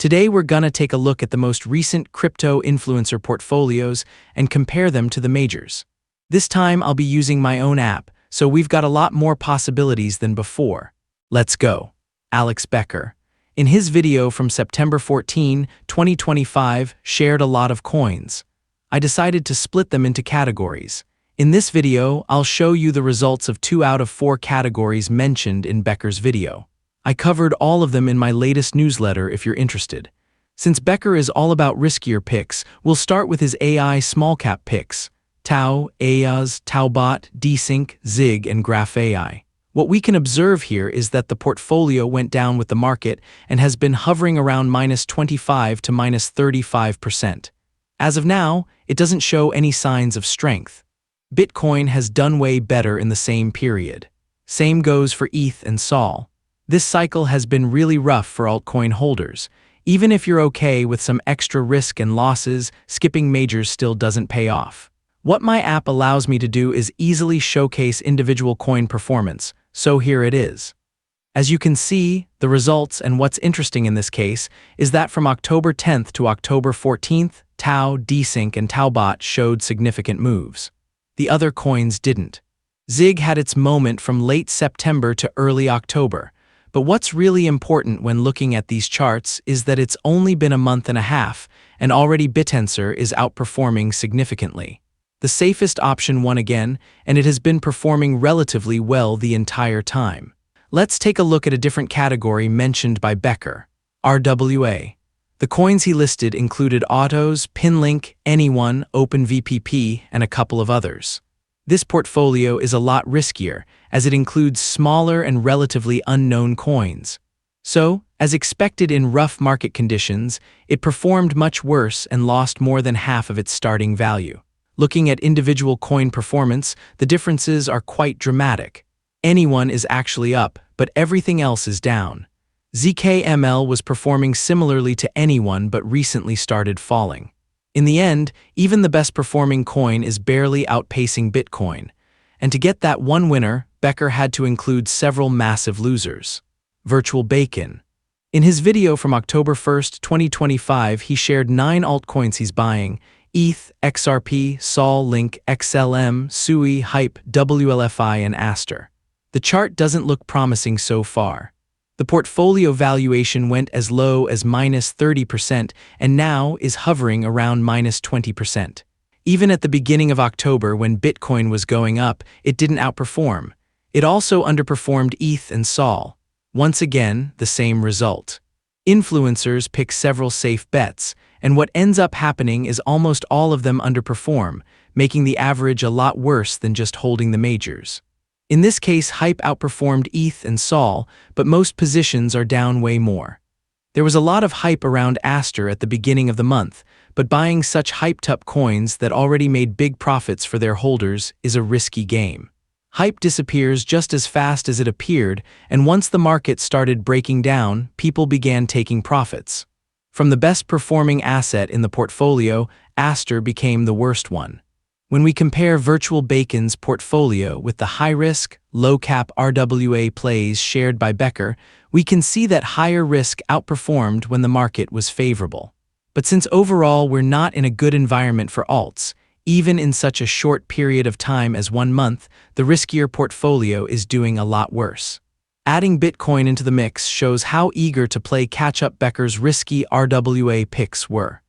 Today we're gonna take a look at the most recent crypto influencer portfolios and compare them to the majors. This time I'll be using my own app, so we've got a lot more possibilities than before. Let's go. Becker. In his video from September 14, 2025, shared a lot of coins. I decided to split them into categories. In this video, I'll show you the results of 2 out of 4 categories mentioned in Becker's video. I covered all of them in my latest newsletter if you're interested. Since Becker is all about riskier picks, we'll start with his AI small-cap picks: Tau, AIAS, Taubot, Desync, Zig, and Graph AI. What we can observe here is that the portfolio went down with the market and has been hovering around -25 to -35%. As of now, it doesn't show any signs of strength. Bitcoin has done way better in the same period. Same goes for ETH and Sol. This cycle has been really rough for altcoin holders. Even if you're okay with some extra risk and losses, skipping majors still doesn't pay off. What my app allows me to do is easily showcase individual coin performance, so here it is. As you can see, the results, and what's interesting in this case is that from October 10th to October 14th, Tau, Desync, and Taubot showed significant moves. The other coins didn't. Zig had its moment from late September to early October, but what's really important when looking at these charts is that it's only been a month and a half, and already Banter is outperforming significantly. The safest option won again, and it has been performing relatively well the entire time. Let's take a look at a different category mentioned by Becker: RWA. The coins he listed included Autos, Pinlink, Anyone, OpenVPP, and a couple of others. This portfolio is a lot riskier, as it includes smaller and relatively unknown coins. So, as expected in rough market conditions, it performed much worse and lost more than half of its starting value. Looking at individual coin performance, the differences are quite dramatic. Anyone is actually up, but everything else is down. ZKML was performing similarly to Anyone but recently started falling. In the end, even the best performing coin is barely outpacing Bitcoin. And to get that one winner, Becker had to include several massive losers. VirtualBacon. In his video from October 1st, 2025, he shared 9 altcoins he's buying: ETH, XRP, Sol, Link, XLM, SUI, Hype, WLFI, and Aster. The chart doesn't look promising so far. The portfolio valuation went as low as -30% and now is hovering around -20%. Even at the beginning of October, when Bitcoin was going up, it didn't outperform. It also underperformed ETH and Sol. Once again, the same result. Influencers pick several safe bets, and what ends up happening is almost all of them underperform, making the average a lot worse than just holding the majors. In this case, Hype outperformed ETH and Sol, but most positions are down way more. There was a lot of hype around Aster at the beginning of the month, but buying such hyped-up coins that already made big profits for their holders is a risky game. Hype disappears just as fast as it appeared, and once the market started breaking down, people began taking profits. From the best-performing asset in the portfolio, Aster became the worst one. When we compare VirtualBacon's portfolio with the high-risk, low-cap RWA plays shared by Becker, we can see that higher risk outperformed when the market was favorable. But since overall we're not in a good environment for alts, even in such a short period of time as 1 month, the riskier portfolio is doing a lot worse. Adding Bitcoin into the mix shows how eager to play catch-up Becker's risky RWA picks were.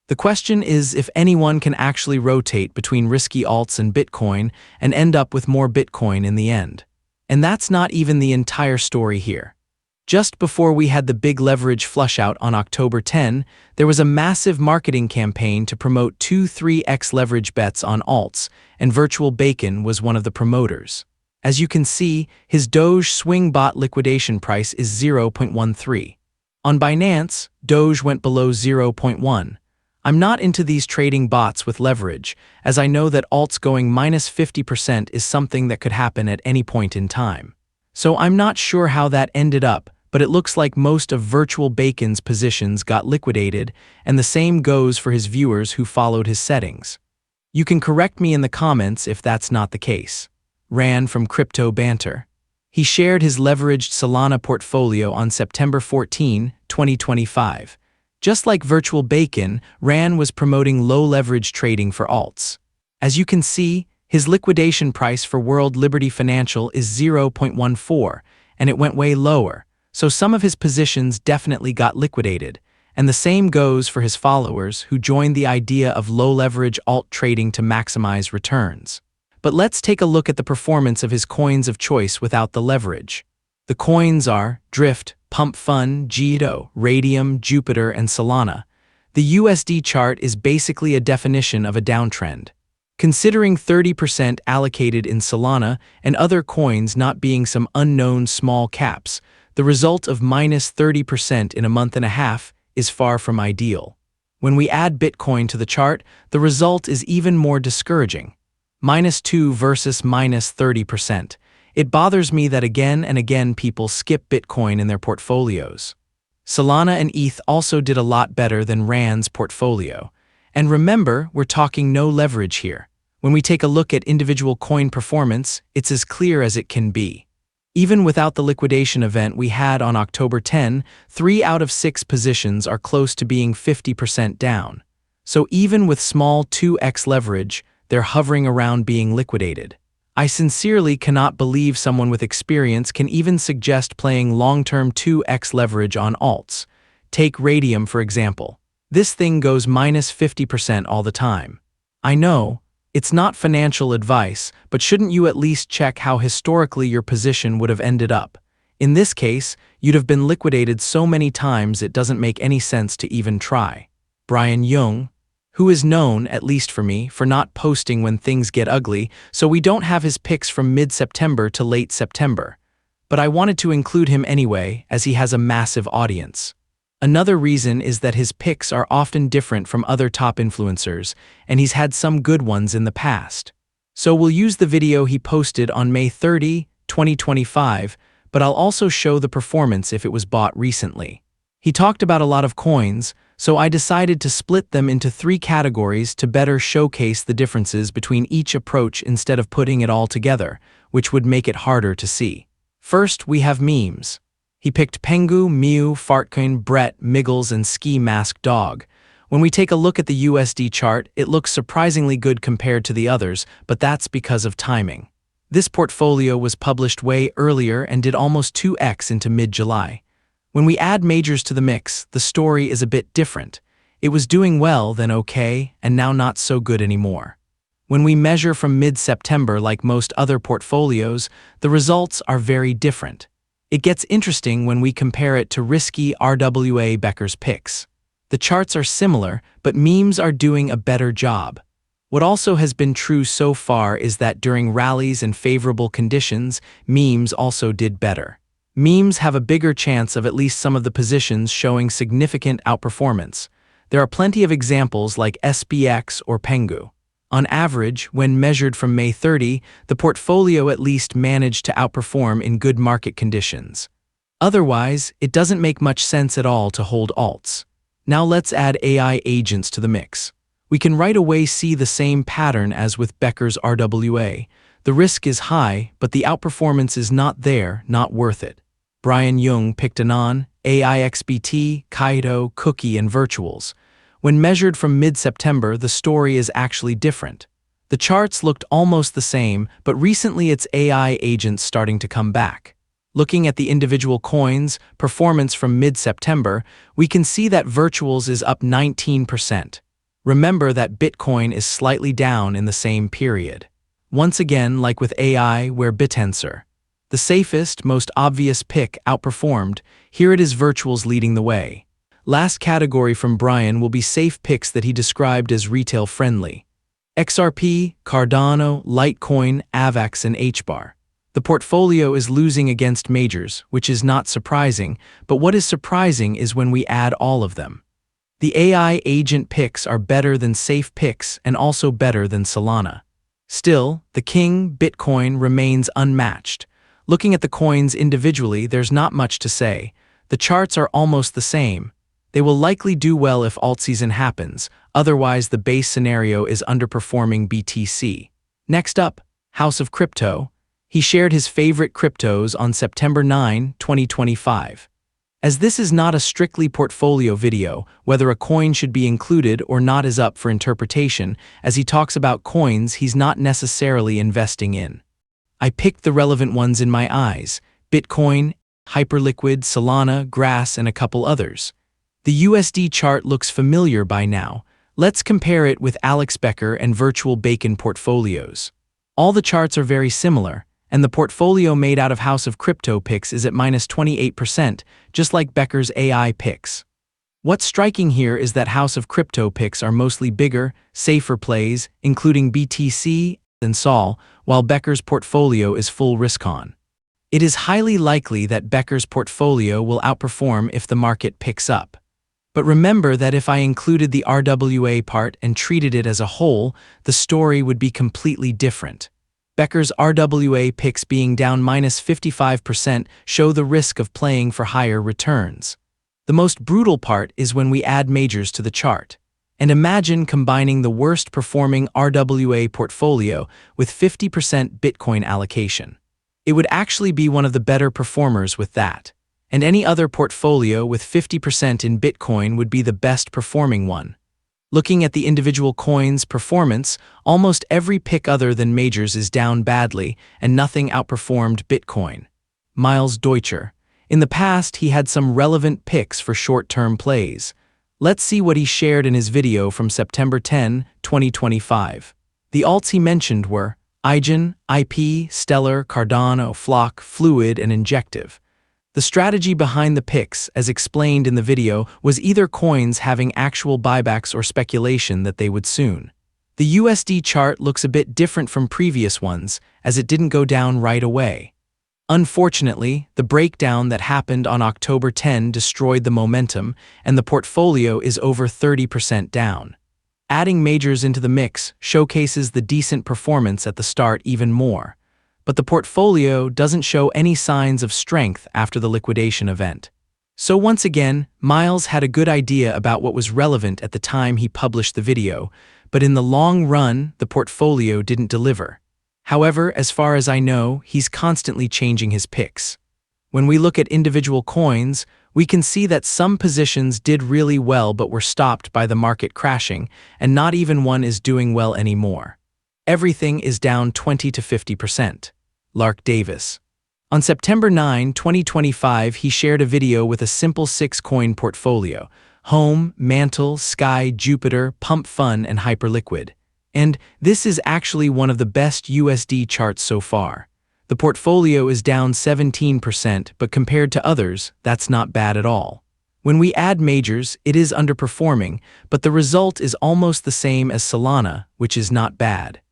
The question is if anyone can actually rotate between risky alts and Bitcoin and end up with more Bitcoin in the end. And that's not even the entire story here. Just before we had the big leverage flushout on October 10, there was a massive marketing campaign to promote 2-3x leverage bets on alts, and VirtualBacon was one of the promoters. As you can see, his Doge swing bot liquidation price is 0.13. On Binance, Doge went below 0.1. I'm not into these trading bots with leverage, as I know that alts going -50% is something that could happen at any point in time. So I'm not sure how that ended up, but it looks like most of VirtualBacon's positions got liquidated, and the same goes for his viewers who followed his settings. You can correct me in the comments if that's not the case. Ran from Banter. He shared his leveraged Solana portfolio on September 14, 2025. Just like VirtualBacon, Ran was promoting low-leverage trading for alts. As you can see, his liquidation price for World Liberty Financial is 0.14, and it went way lower, so some of his positions definitely got liquidated. And the same goes for his followers who joined the idea of low-leverage alt trading to maximize returns. But let's take a look at the performance of his coins of choice without the leverage. The coins are Drift, Pump Fun, Jito, Radium, Jupiter, and Solana. The USD chart is basically a definition of a downtrend. Considering 30% allocated in Solana and other coins not being some unknown small caps, the result of minus 30% in a month and a half is far from ideal. When we add Bitcoin to the chart, the result is even more discouraging. -2 versus minus 30%. It bothers me that again and again people skip Bitcoin in their portfolios. Solana and ETH also did a lot better than Rand's portfolio. And remember, we're talking no leverage here. When we take a look at individual coin performance, it's as clear as it can be. Even without the liquidation event we had on October 10, 3 out of 6 positions are close to being 50% down. So even with small 2x leverage, they're hovering around being liquidated. I sincerely cannot believe someone with experience can even suggest playing long-term 2x leverage on alts. Take Radium, for example. This thing goes minus 50% all the time. I know, it's not financial advice, but shouldn't you at least check how historically your position would have ended up? In this case, you'd have been liquidated so many times it doesn't make any sense to even try. Jung, who is known, at least for me, for not posting when things get ugly, so we don't have his picks from mid-September to late September. But I wanted to include him anyway, as he has a massive audience. Another reason is that his picks are often different from other top influencers, and he's had some good ones in the past. So we'll use the video he posted on May 30, 2025, but I'll also show the performance if it was bought recently. He talked about a lot of coins, so I decided to split them into 3 categories to better showcase the differences between each approach instead of putting it all together, which would make it harder to see. First, we have memes. He picked Pengu, Mew, Fartcoin, Brett, Miggles, and Ski Mask Dog. When we take a look at the USD chart, it looks surprisingly good compared to the others, but that's because of timing. This portfolio was published way earlier and did almost 2x into mid-July. When we add majors to the mix, the story is a bit different. It was doing well, then okay, and now not so good anymore. When we measure from mid-September like most other portfolios, the results are very different. It gets interesting when we compare it to risky RWA Becker's picks. The charts are similar, but memes are doing a better job. What also has been true so far is that during rallies and favorable conditions, memes also did better. Memes have a bigger chance of at least some of the positions showing significant outperformance. There are plenty of examples like SBX or Pengu. On average, when measured from May 30, the portfolio at least managed to outperform in good market conditions. Otherwise, it doesn't make much sense at all to hold alts. Now let's add AI agents to the mix. We can right away see the same pattern as with Becker's RWA. The risk is high, but the outperformance is not there, not worth it. Jung picked Anon, AIXBT, Kaido, Cookie, and Virtuals. When measured from mid-September, the story is actually different. The charts looked almost the same, but recently it's AI agents starting to come back. Looking at the individual coins' performance from mid-September, we can see that Virtuals is up 19%. Remember that Bitcoin is slightly down in the same period. Once again, like with AI, we're Bitensor. The safest, most obvious pick outperformed. Here it is, Virtuals leading the way. Last category from Brian will be safe picks that he described as retail-friendly. XRP, Cardano, Litecoin, AVAX, and HBAR. The portfolio is losing against majors, which is not surprising, but what is surprising is when we add all of them. The AI agent picks are better than safe picks and also better than Solana. Still, the king, Bitcoin, remains unmatched. Looking at the coins individually, there's not much to say. The charts are almost the same. They will likely do well if alt season happens, otherwise the base scenario is underperforming BTC. Next up, House of Crypto. He shared his favorite cryptos on September 9, 2025. As this is not a strictly portfolio video, whether a coin should be included or not is up for interpretation, as he talks about coins he's not necessarily investing in. I picked the relevant ones in my eyes: Bitcoin, Hyperliquid, Solana, Grass, and a couple others. The USD chart looks familiar by now. Let's compare it with Alex Becker and VirtualBacon portfolios. All the charts are very similar, and the portfolio made out of House of Crypto picks is at -28%, just like Becker's AI picks. What's striking here is that House of Crypto picks are mostly bigger, safer plays, including BTC and Sol, while Becker's portfolio is full risk-on. It is highly likely that Becker's portfolio will outperform if the market picks up. But remember that if I included the RWA part and treated it as a whole, the story would be completely different. Becker's RWA picks being down -55% show the risk of playing for higher returns. The most brutal part is when we add majors to the chart. And imagine combining the worst performing RWA portfolio with 50% Bitcoin allocation. It would actually be one of the better performers with that. And any other portfolio with 50% in Bitcoin would be the best performing one. Looking at the individual coins' performance, almost every pick other than majors is down badly, and nothing outperformed Bitcoin. Miles Deutscher. In the past, he had some relevant picks for short-term plays. Let's see what he shared in his video from September 10, 2025. The alts he mentioned were IGN, IP, Stellar, Cardano, Flock, Fluid, and Injective. The strategy behind the picks, as explained in the video, was either coins having actual buybacks or speculation that they would soon. The USD chart looks a bit different from previous ones, as it didn't go down right away. Unfortunately, the breakdown that happened on October 10 destroyed the momentum, and the portfolio is over 30% down. Adding majors into the mix showcases the decent performance at the start even more. But the portfolio doesn't show any signs of strength after the liquidation event. So once again, Miles had a good idea about what was relevant at the time he published the video, but in the long run, the portfolio didn't deliver. However, as far as I know, he's constantly changing his picks. When we look at individual coins, we can see that some positions did really well but were stopped by the market crashing, and not even one is doing well anymore. Everything is down 20 to 50%. Lark Davis. On September 9, 2025, he shared a video with a simple 6-coin portfolio: Home, Mantle, Sky, Jupiter, Pump Fun, and Hyperliquid. And this is actually one of the best USD charts so far. The portfolio is down 17%, but compared to others, that's not bad at all. When we add majors, it is underperforming, but the result is almost the same as Solana, which is not bad.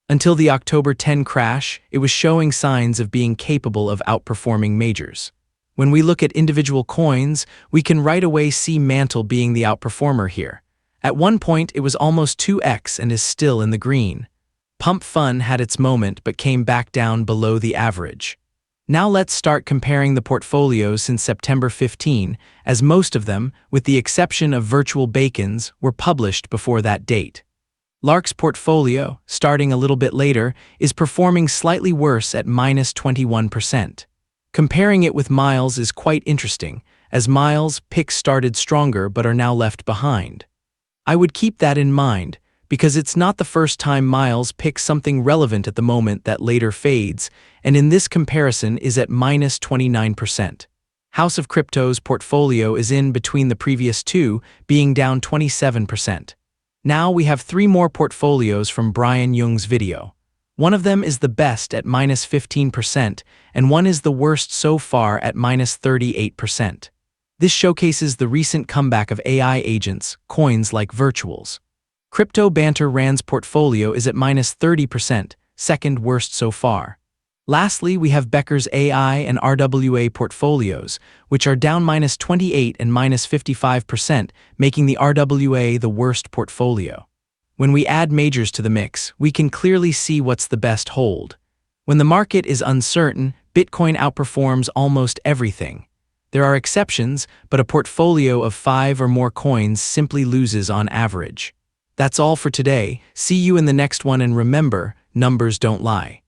Until the October 10 crash, it was showing signs of being capable of outperforming majors. When we look at individual coins, we can right away see Mantle being the outperformer here. At one point, it was almost 2x and is still in the green. Pump Fun had its moment but came back down below the average. Now let's start comparing the portfolios since September 15, as most of them, with the exception of VirtualBacon's, were published before that date. Lark's portfolio, starting a little bit later, is performing slightly worse at -21%. Comparing it with Miles is quite interesting, as Miles' picks started stronger but are now left behind. I would keep that in mind, because it's not the first time Miles picks something relevant at the moment that later fades, and in this comparison is at -29%. House of Crypto's portfolio is in between the previous two, being down 27%. Now we have 3 more portfolios from Jung's video. One of them is the best at -15%, and one is the worst so far at -38%. This showcases the recent comeback of AI agents, coins like virtuals. Crypto Banter Rand's portfolio is at -30%, second worst so far. Lastly, we have Becker's AI and RWA portfolios, which are down -28 and -55%, making the RWA the worst portfolio. When we add majors to the mix, we can clearly see what's the best hold. When the market is uncertain, Bitcoin outperforms almost everything. There are exceptions, but a portfolio of 5 or more coins simply loses on average. That's all for today. See you in the next one, and remember, numbers don't lie.